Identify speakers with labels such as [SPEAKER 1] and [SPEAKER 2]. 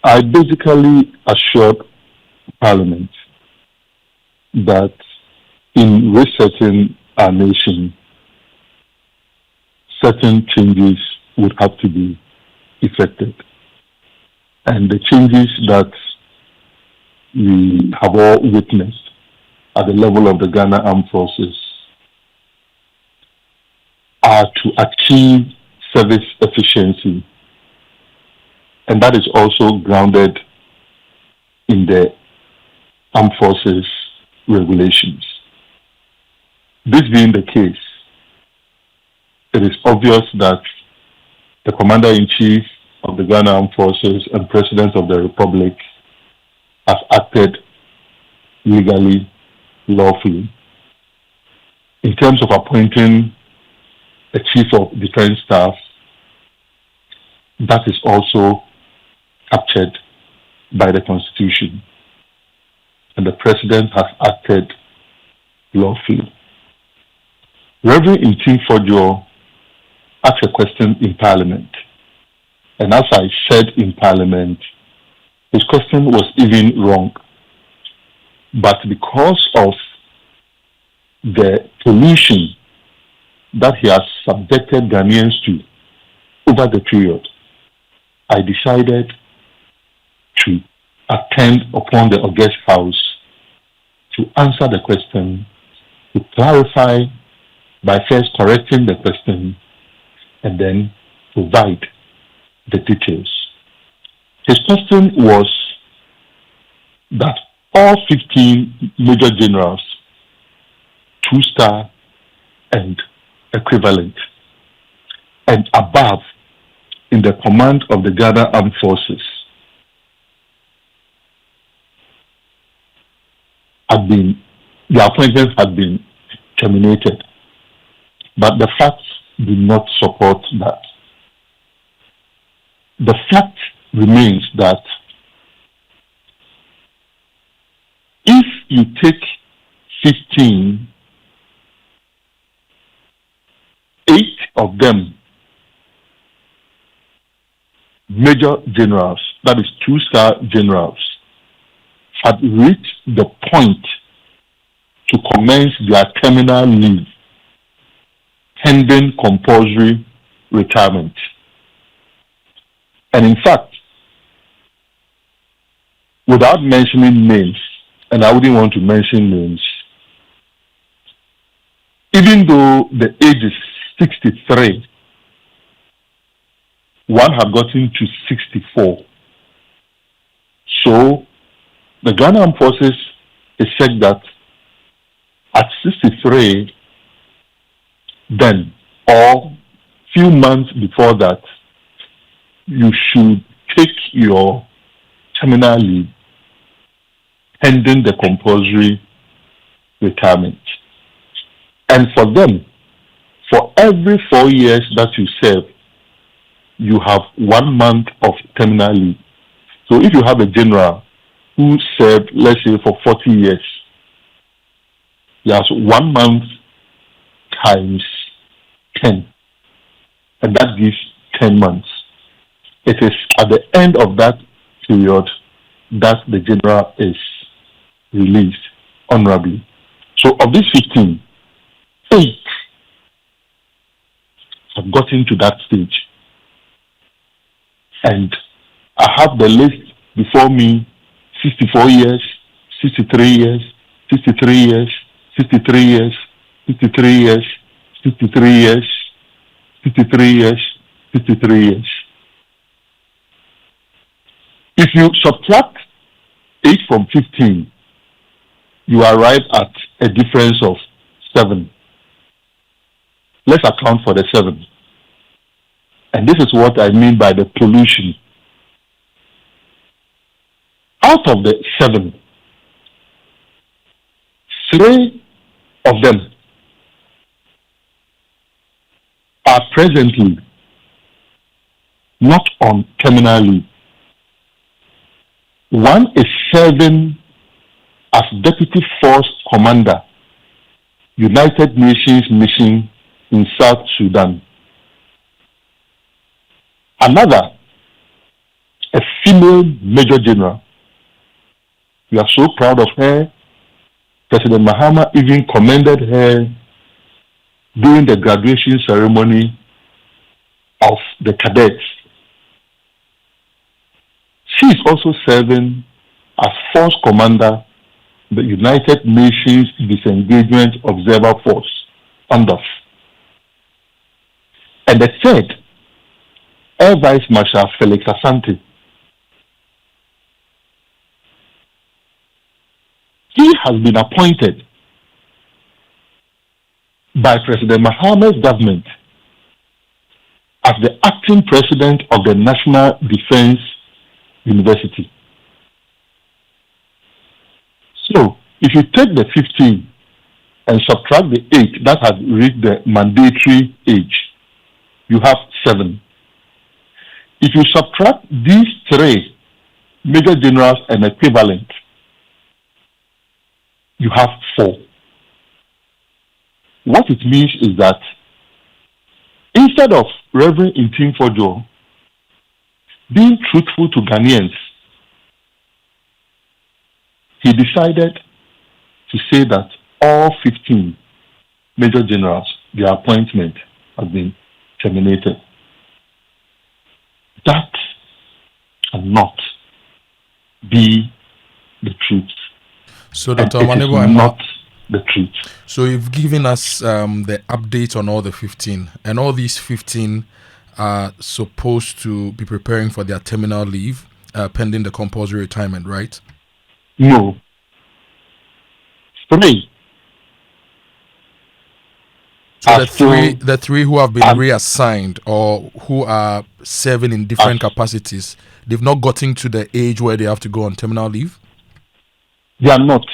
[SPEAKER 1] I basically assured Parliament that in resetting our nation, certain changes would have to be effected. And the changes that we have all witnessed at the level of the Ghana Armed Forces are to achieve service efficiency. And that is also grounded in the Armed Forces regulations. This being the case, it is obvious that the Commander-in-Chief of the Ghana Armed Forces and President of the Republic has acted legally, lawfully. In terms of appointing a Chief of Defense Staff, that is also captured by the Constitution, and the President has acted lawfully. Reverend Ntim Fordjour asked a question in Parliament, and as I said in Parliament, his question was even wrong. But because of the pollution that he has subjected Ghanaians to over the period, I decided to attend upon the august house to answer the question, to clarify by first correcting the question and then provide the details. His question was that all 15 major generals, 2-star and equivalent, and above in the command of the Ghana Armed Forces their appointments had been terminated. But the facts do not support that. The fact remains that if you take 15, 8 of them major generals, that is 2-star generals, had reached the point to commence their terminal leave pending compulsory retirement. And in fact, without mentioning names, and I wouldn't want to mention names, even though the age is 63, one had gotten to 64. So the Ghana Armed Forces is said that at 63, then, or few months before that, you should take your terminal leave pending the compulsory retirement. And for them, for every 4 years that you serve, you have 1 month of terminal leave. So if you have a general who served, let's say, for 40 years, he has 1 month times 10, and that gives 10 months. It is at the end of that period that the general is released honorably. So of these 15, 8 have gotten to that stage. And I have the list before me: 64 years, 63 years, 63 years, 63 years, 63 years, 53 years, 53 years, 53 years. If you subtract 8 from 15, you arrive at a difference of 7. Let's account for the 7. And this is what I mean by the pollution. Out of the 7, 3 of them are presently not on terminal leave. One is serving as Deputy Force Commander, United Nations Mission in South Sudan. Another, a female Major General. We are so proud of her. President Mahama even commended her during the graduation ceremony of the cadets. She is also serving as Force Commander, the United Nations Disengagement Observer Force, UNDOF. And the third, Air Vice Marshal Felix Asante. He has been appointed by President Mahama's government as the acting president of the National Defense University. So, if you take the 15 and subtract the 8 that have reached the mandatory age, you have 7. If you subtract these 3 major generals and equivalent, you have 4. What it means is that instead of Reverend Ntim Fordjour being truthful to Ghanaians, he decided to say that all 15 major generals, their appointment has been terminated. That cannot be the truth.
[SPEAKER 2] So, Dr.
[SPEAKER 1] Omane, not the truth.
[SPEAKER 2] So, you've given us the update on all the 15, and all these 15 are supposed to be preparing for their terminal leave pending the compulsory retirement, right?
[SPEAKER 1] No. 3.
[SPEAKER 2] So the three who have been reassigned or who are serving in different capacities, they've not gotten to the age where they have to go on terminal leave?
[SPEAKER 1] They are not.